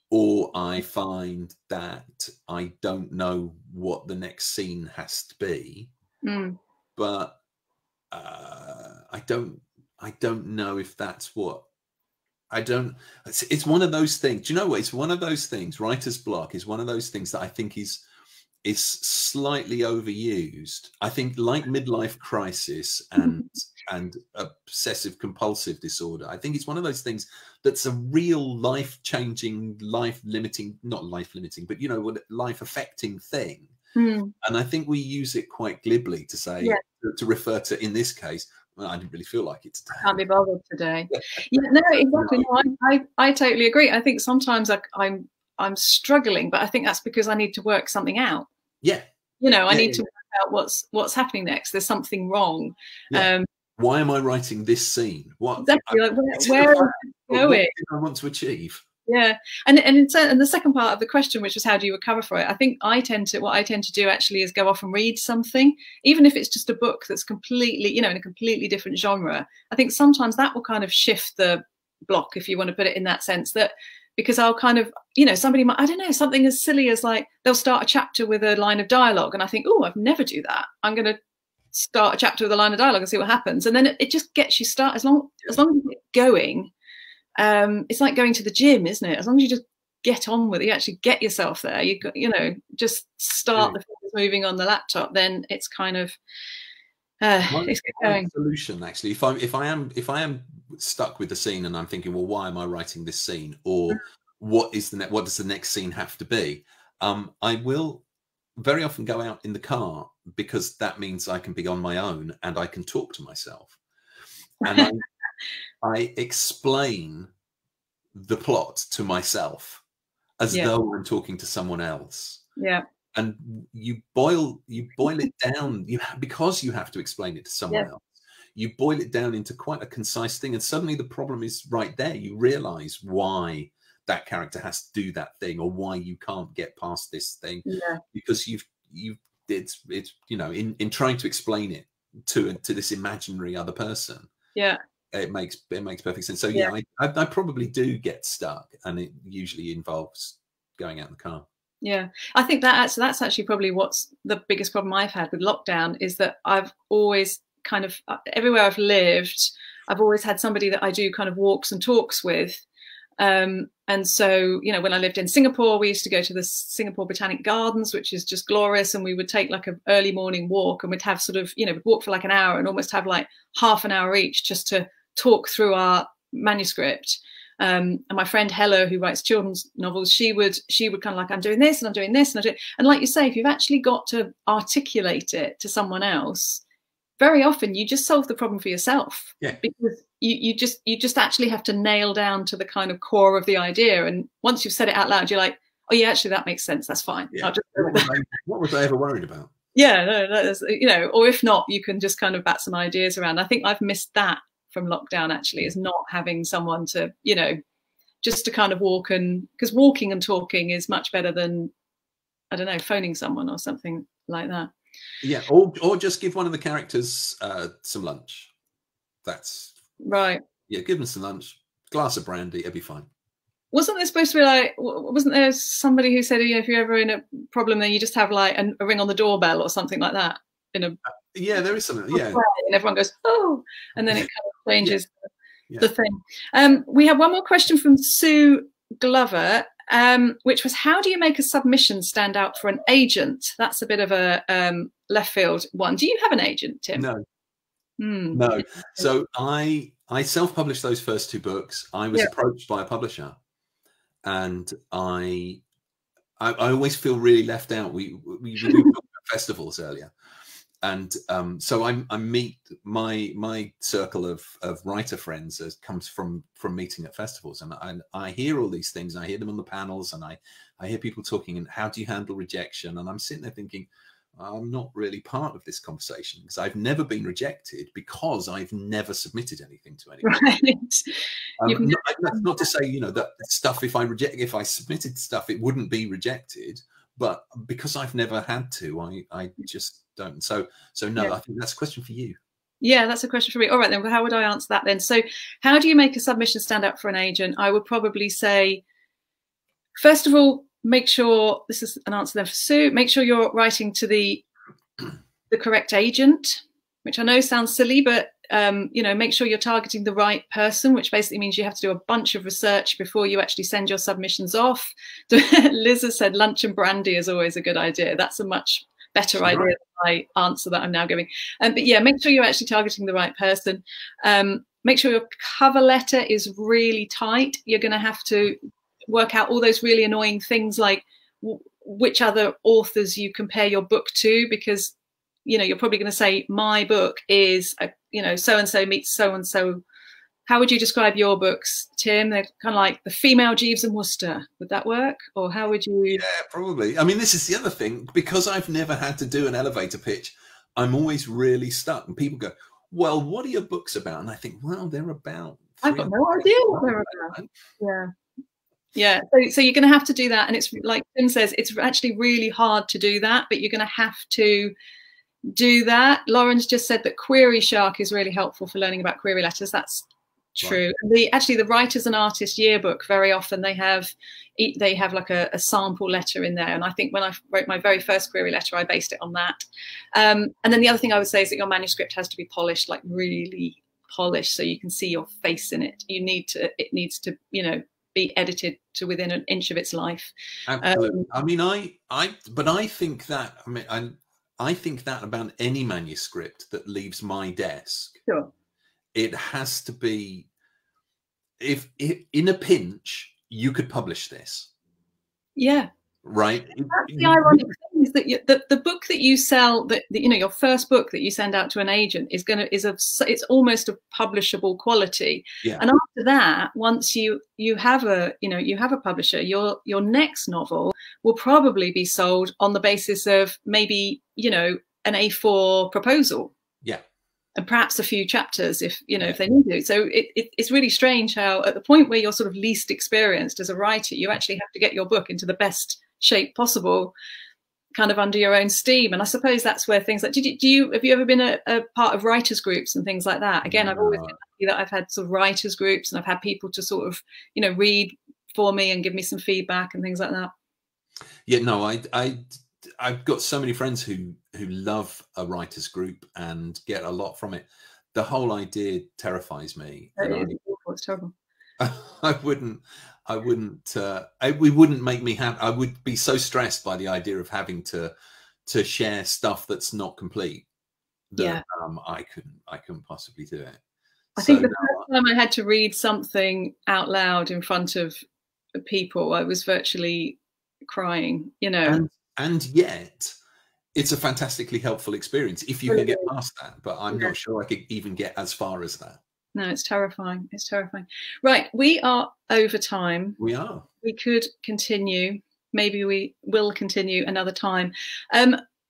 or I find that I don't know what the next scene has to be. But I don't know if that's what it's one of those things. Do you know what? It's one of those things. Writer's block is one of those things that I think is slightly overused. I think, like midlife crisis and obsessive compulsive disorder, I think it's one of those things that's a real life-changing, not life-limiting, but you know, life-affecting thing. And I think we use it quite glibly to say, to refer to, in this case, well, I didn't really feel like it today. Can't be bothered today. No, exactly. No, I totally agree. I think sometimes I'm struggling, but I think that's because I need to work something out. Yeah. You know, I need to work out what's happening next. There's something wrong. Yeah. Why am I writing this scene? What exactly? Like, where am I going? What do I want to achieve? Yeah, and the second part of the question, which was how do you recover for it? I think what I tend to do actually is go off and read something, even if it's just a book that's completely, you know, in a completely different genre. I think sometimes that will kind of shift the block, if you want to put it in that sense, that because I'll kind of, you know, somebody might, I don't know, something as silly as like they'll start a chapter with a line of dialogue, and I think, oh, I've never do that. I'm going to start a chapter with a line of dialogue and see what happens, and then it just gets you started. As long as you get going, it's like going to the gym, isn't it? As long as you just get on with it, you actually get yourself there. You know, just start the fingers moving on the laptop. Then it's kind of it's going. Solution actually, if I am stuck with the scene and I'm thinking, well, why am I writing this scene, or what does the next scene have to be? I will very often go out in the car, because that means I can be on my own and I can talk to myself, and I explain the plot to myself as though I'm talking to someone else. Yeah. And you boil it down, because you have to explain it to someone else. You boil it down into quite a concise thing, and suddenly the problem is right there. You realize why that character has to do that thing, or why you can't get past this thing, because it's you know, in trying to explain it to this imaginary other person. Yeah. It makes perfect sense. So I probably do get stuck, and it usually involves going out in the car. Yeah, I think that's actually probably what's the biggest problem I've had with lockdown, is that I've always kind of, everywhere I've lived, I've always had somebody that I do kind of walks and talks with. And so, you know, when I lived in Singapore, we used to go to the Singapore Botanic Gardens, which is just glorious. And we would take like an early morning walk, and we'd have sort of, you know, we'd walk for like an hour and almost have like half an hour each just to talk through our manuscript. And my friend Hella, who writes children's novels, she would kind of like, I'm doing this and I'm doing this and like you say, if you've actually got to articulate it to someone else, very often you just solve the problem for yourself. Yeah. Because you just actually have to nail down to the kind of core of the idea, and once you've said it out loud, you're like, oh yeah, actually that makes sense. That's fine. Yeah. What was I ever worried about? Yeah, no, that is, you know, or if not, you can just kind of bat some ideas around. I think I've missed that from lockdown, actually, is not having someone to, you know, just to kind of walk, and because walking and talking is much better than, I don't know, phoning someone or something like that. Yeah, or just give one of the characters some lunch. That's right. Yeah, give them some lunch, glass of brandy, it'll be fine. Wasn't there supposed to be like, wasn't there somebody who said, if you're ever in a problem, then you just have like a ring on the doorbell or something like that in a yeah, there is something. Yeah, and everyone goes, oh, and then it kind of changes the thing. We have one more question from Sue Glover, which was, how do you make a submission stand out for an agent? That's a bit of a left field one. Do you have an agent, Tim? No. No. So I self-published those first two books. I was approached by a publisher, and I always feel really left out. We were talking about festivals earlier. And so I meet my circle of writer friends comes from meeting at festivals, and I hear all these things. I hear them on the panels, and I hear people talking, and how do you handle rejection? And I'm sitting there thinking, I'm not really part of this conversation, because I've never been rejected, because I've never submitted anything to anyone. Right. That's not to say, you know, that stuff, if I submitted stuff, it wouldn't be rejected. But because I've never had to, I just don't. So no, I think that's a question for you. Yeah, that's a question for me. All right, then. How would I answer that then? So how do you make a submission stand out for an agent? I would probably say, first of all, make sure, this is an answer then for Sue, make sure you're writing to the correct agent, which I know sounds silly, but you know, make sure you're targeting the right person, which basically means you have to do a bunch of research before you actually send your submissions off. Liz has said lunch and brandy is always a good idea. That's a much better idea than my answer that I'm now giving. But yeah, make sure you're actually targeting the right person. Make sure your cover letter is really tight. You're going to have to work out all those really annoying things, like which other authors you compare your book to, because, you know, you're probably going to say my book is, you know, so-and-so meets so-and-so. How would you describe your books, Tim? They're kind of like the female Jeeves and Wooster. Would that work? Or how would you? Yeah, probably. I mean, this is the other thing. Because I've never had to do an elevator pitch, I'm always really stuck. And people go, well, what are your books about? And I think, well, they're about... I've got no idea what they're about. Yeah. Yeah, so you're going to have to do that. And it's like Tim says, it's actually really hard to do that, but you're going to have to do that. Lauren's just said that Query Shark is really helpful for learning about query letters. That's True. Right. Actually, the Writers and Artists Yearbook, very often they have like a sample letter in there. And I think when I wrote my very first query letter, I based it on that. And then the other thing I would say is that your manuscript has to be polished, like really polished, so you can see your face in it. It needs to, you know, be edited to within an inch of its life. Absolutely. I mean, I think that, I think that about any manuscript that leaves my desk. Sure. It has to be, if in a pinch you could publish this. Yeah. Right. That's the ironic thing, is that the book that you sell, that you know, your first book that you send out to an agent it's almost of publishable quality. Yeah. And after that, once you have a publisher, your next novel will probably be sold on the basis of maybe, you know, an A4 proposal. Yeah. And perhaps a few chapters if they need to. So it's really strange how at the point where you're sort of least experienced as a writer, you actually have to get your book into the best shape possible, kind of under your own steam. And I suppose that's where things like, have you ever been a part of writers groups and things like that? Again, I've always been lucky that I've had sort of writers groups, and I've had people to sort of, you know, read for me and give me some feedback and things like that. Yeah, no, I've got so many friends who love a writers group and get a lot from it. The whole idea terrifies me. It's terrible. It wouldn't make me happy. I would be so stressed by the idea of having to share stuff that's not complete that I couldn't possibly do it. I think the first time I had to read something out loud in front of people, I was virtually crying, you know. And yet, it's a fantastically helpful experience if you can get past that. But I'm not sure I could even get as far as that. No, it's terrifying. It's terrifying. Right, we are over time. We are. We could continue. Maybe we will continue another time.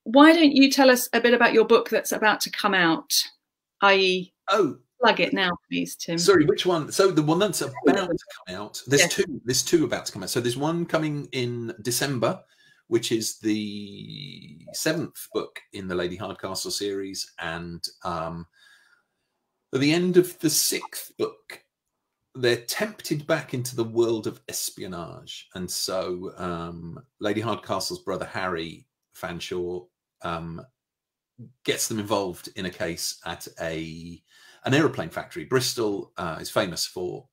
Why don't you tell us a bit about your book that's about to come out, i.e. plug it now, please, Tim. Sorry, which one? So the one that's about to come out, there's two about to come out. So there's one coming in December, which is the 7th book in the Lady Hardcastle series. And at the end of the 6th book, they're tempted back into the world of espionage. And so Lady Hardcastle's brother, Harry Fanshawe, gets them involved in a case at an aeroplane factory. Bristol is famous for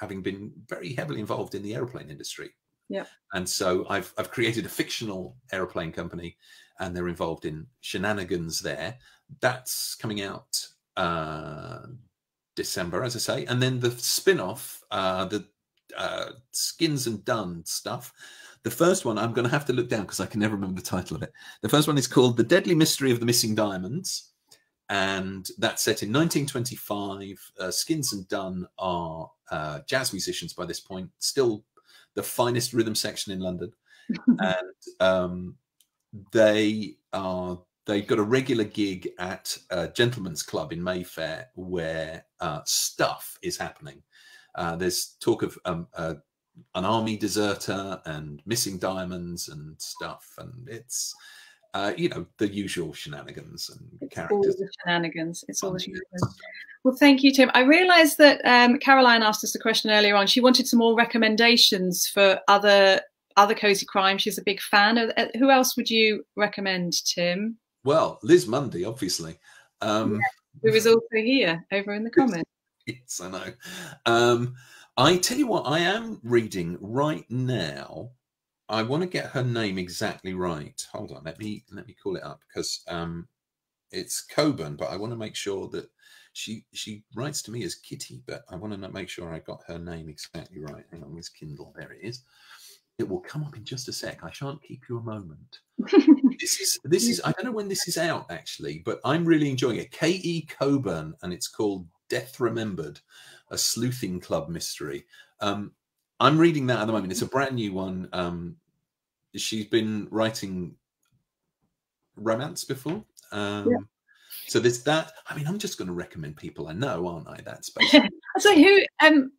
having been very heavily involved in the aeroplane industry. Yeah. And so I've created a fictional aeroplane company, and they're involved in shenanigans there. That's coming out December, as I say. And then the spin-off, the Skins and Done stuff. The first one, I'm going to have to look down because I can never remember the title of it. The first one is called The Deadly Mystery of the Missing Diamonds. And that's set in 1925. Skins and Done are jazz musicians by this point, still the finest rhythm section in London. And they've got a regular gig at a gentleman's club in Mayfair where stuff is happening. There's talk of an army deserter and missing diamonds and stuff. And it's, you know, the usual shenanigans and characters. All the shenanigans. It's all the shenanigans. Well, thank you, Tim. I realised that Caroline asked us a question earlier on. She wanted some more recommendations for other cozy crime. She's a big fan. Who else would you recommend, Tim? Well, Liz Mundy, obviously. Who is also here, over in the comments. Yes, I know. I tell you what, I am reading right now. I want to get her name exactly right. Hold on, let me call it up, because it's Coburn, but I want to make sure that she writes to me as Kitty, but I want to make sure I got her name exactly right. Hang on, Miss Kindle, there it is. It will come up in just a sec. I shan't keep you a moment. This is I don't know when this is out actually, but I'm really enjoying it. K.E. Coburn, and it's called Death Remembered, a sleuthing club mystery. I'm reading that at the moment. It's a brand new one. She's been writing romance before. So there's that. I mean, I'm just going to recommend people I know, aren't I? That's basically. So who in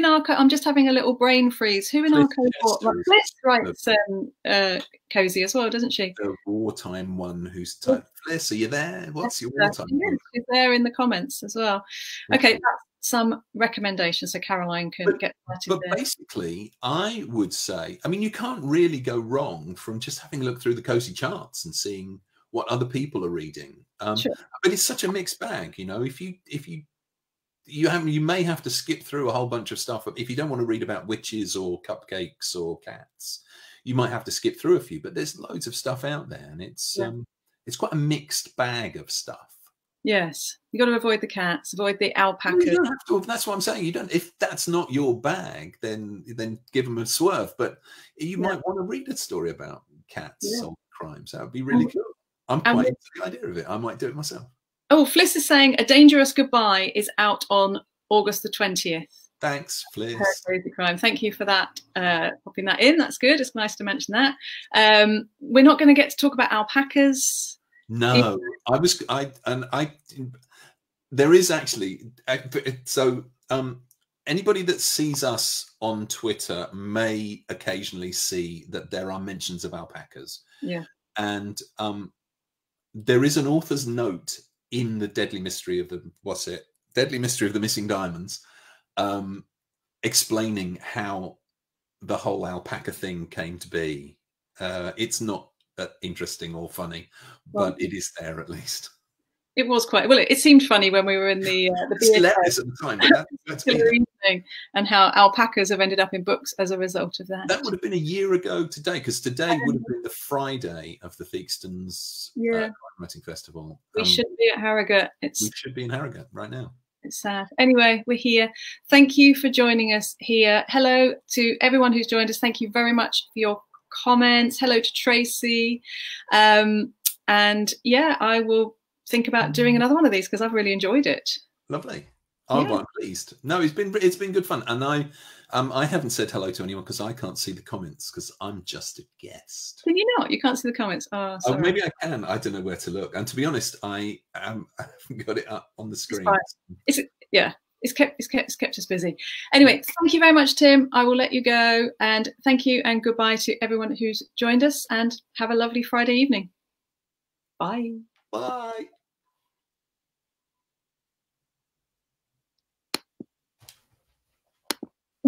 our I'm just having a little brain freeze. Who in our cohort? Fliss writes cozy as well, doesn't she? The wartime one who's typed. Fliss, are you there? What's your wartime? She's there in the comments as well. Okay, that's some recommendations so Caroline can get started But there. basically, I would say, I mean, you can't really go wrong from just having a look through the Cozy charts and seeing what other people are reading. Sure. But it's such a mixed bag, you know. If you may have to skip through a whole bunch of stuff. If you don't want to read about witches or cupcakes or cats, you might have to skip through a few. But there's loads of stuff out there, and it's quite a mixed bag of stuff. Yes, you got to avoid the cats, avoid the alpacas. You don't have to, that's what I'm saying. You don't. If that's not your bag, then give them a swerve. But you might want to read a story about cats or crimes. That would be really cool. I'm quite into the idea of it. I might do it myself. Oh, Fliss is saying A Dangerous Goodbye is out on August the 20th. Thanks, Fliss. Crazy Crime. Thank you for that, popping that in. That's good. It's nice to mention that. We're not going to get to talk about alpacas. No, there is actually, so anybody that sees us on Twitter may occasionally see that there are mentions of alpacas. Yeah. And there is an author's note in the Deadly Mystery of the Missing Diamonds, explaining how the whole alpaca thing came to be. It's not interesting or funny, but it is there at least. It was quite well. It seemed funny when we were in the hilarious at the time. That's thing, and how alpacas have ended up in books as a result of that. That would have been a year ago today, because today would have been the Friday of the Theakston's writing festival. We should be at Harrogate. We should be in Harrogate right now. It's sad. Anyway, we're here. Thank you for joining us here. Hello to everyone who's joined us. Thank you very much for your comments. Hello to Tracy. And yeah, I will think about doing another one of these because I've really enjoyed it. Lovely. I'm pleased. No, it's been good fun. And I haven't said hello to anyone because I can't see the comments because I'm just a guest. Can you not? You can't see the comments? Oh, sorry. Maybe I can. I don't know where to look. And to be honest, I haven't got it up on the screen. It's kept us busy. Anyway, thank you very much, Tim. I will let you go. And thank you and goodbye to everyone who's joined us, and have a lovely Friday evening. Bye. Bye.